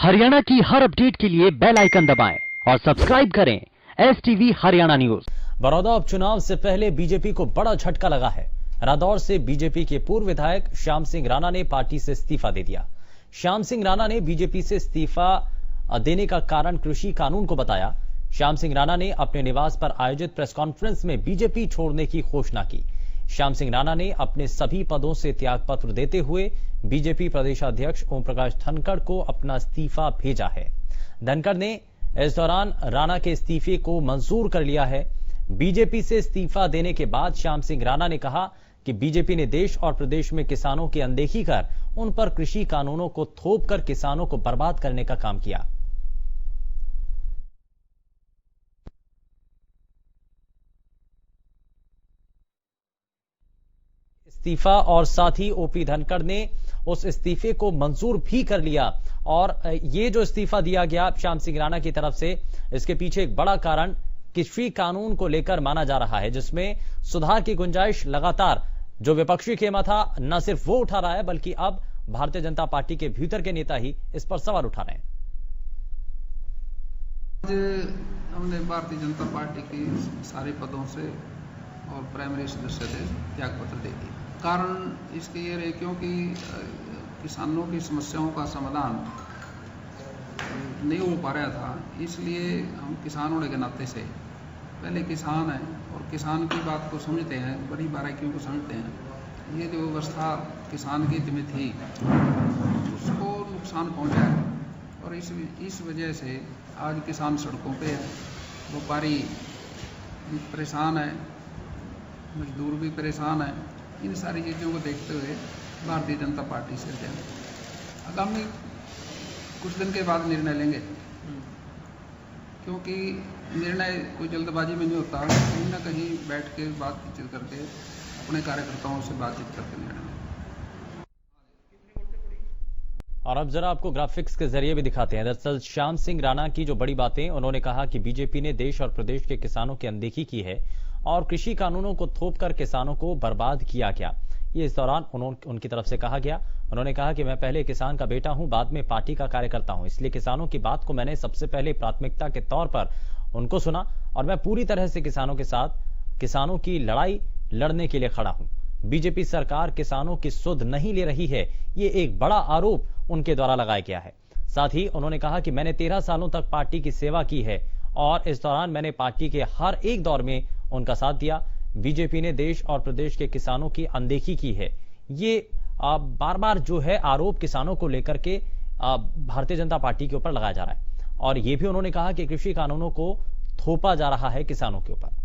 हरियाणा की हर अपडेट के लिए बेल आइकन दबाएं और सब्सक्राइब करें STV हरियाणा न्यूज। बड़ौदा उपचुनाव से पहले बीजेपी को बड़ा झटका लगा है। रादौर से बीजेपी के पूर्व विधायक श्याम सिंह राणा ने पार्टी से इस्तीफा दे दिया। श्याम सिंह राणा ने बीजेपी से इस्तीफा देने का कारण कृषि कानून को बताया। श्याम सिंह राणा ने अपने निवास पर आयोजित प्रेस कॉन्फ्रेंस में बीजेपी छोड़ने की घोषणा की। श्याम सिंह राणा ने अपने सभी पदों से त्यागपत्र देते हुए बीजेपी प्रदेशाध्यक्ष ओम प्रकाश धनखड़ को अपना इस्तीफा भेजा है। धनखड़ ने इस दौरान राणा के इस्तीफे को मंजूर कर लिया है। बीजेपी से इस्तीफा देने के बाद श्याम सिंह राणा ने कहा कि बीजेपी ने देश और प्रदेश में किसानों की अनदेखी कर उन पर कृषि कानूनों को थोप कर किसानों को बर्बाद करने का काम किया। इस्तीफा और साथ ही ओपी धनखड़ ने उस इस्तीफे को मंजूर भी कर लिया। और ये जो इस्तीफा दिया गया श्याम सिंह राणा की तरफ से, इसके पीछे एक बड़ा कारण कृषि कानून को लेकर माना जा रहा है, जिसमें सुधार की गुंजाइश लगातार जो विपक्षी खेमा था न सिर्फ वो उठा रहा है, बल्कि अब भारतीय जनता पार्टी के भीतर के नेता ही इस पर सवाल उठा रहे हैं। हमने भारतीय जनता पार्टी के सारे पदों से और प्राइमरी सदस्य से त्यागपत्र दे दिया। कारण इसके ये रहे क्योंकि किसानों की समस्याओं का समाधान नहीं हो पा रहा था, इसलिए हम किसान होने के नाते से पहले किसान हैं और किसान की बात को समझते हैं, बड़ी बारीकियों को समझते हैं। ये जो व्यवस्था किसान के हित में थी उसको नुकसान पहुंचा और इस वजह से आज किसान सड़कों पे है, व्यापारी परेशान है, मजदूर भी परेशान है। इन सारी चीज़ों को देखते हुए भारतीय जनता पार्टी से आगामी कुछ दिन के बाद निर्णय लेंगे, क्योंकि निर्णय कोई जल्दबाजी में नहीं होता, कहीं ना कहीं बैठ के बातचीत करके अपने कार्यकर्ताओं से बातचीत करके निर्णय लेंगे। और अब जरा आपको ग्राफिक्स के जरिए भी दिखाते हैं। दरअसल श्याम सिंह राणा की जो बड़ी बातें, उन्होंने कहा कि बीजेपी ने देश और प्रदेश के किसानों की अनदेखी की है और कृषि कानूनों को थोपकर किसानों को बर्बाद किया गया। ये इस दौरान उनकी तरफ से कहा गया। उन्होंने कहा कि मैं पहले किसान का बेटा हूं, बाद में पार्टी का कार्यकर्ता हूं, इसलिए किसानों की बात को मैंने सबसे पहले प्राथमिकता के तौर पर उनको सुना और मैं पूरी तरह से किसानों के साथ किसानों की लड़ाई लड़ने के लिए खड़ा हूं। बीजेपी सरकार किसानों की सुध नहीं ले रही है, ये एक बड़ा आरोप उनके द्वारा लगाया गया है। साथ ही उन्होंने कहा कि मैंने 13 सालों तक पार्टी की सेवा की है और इस दौरान मैंने पार्टी के हर एक दौर में उनका साथ दिया। बीजेपी ने देश और प्रदेश के किसानों की अनदेखी की है। ये बार बार जो है आरोप किसानों को लेकर के भारतीय जनता पार्टी के ऊपर लगाया जा रहा है। और ये भी उन्होंने कहा कि कृषि कानूनों को थोपा जा रहा है किसानों के ऊपर।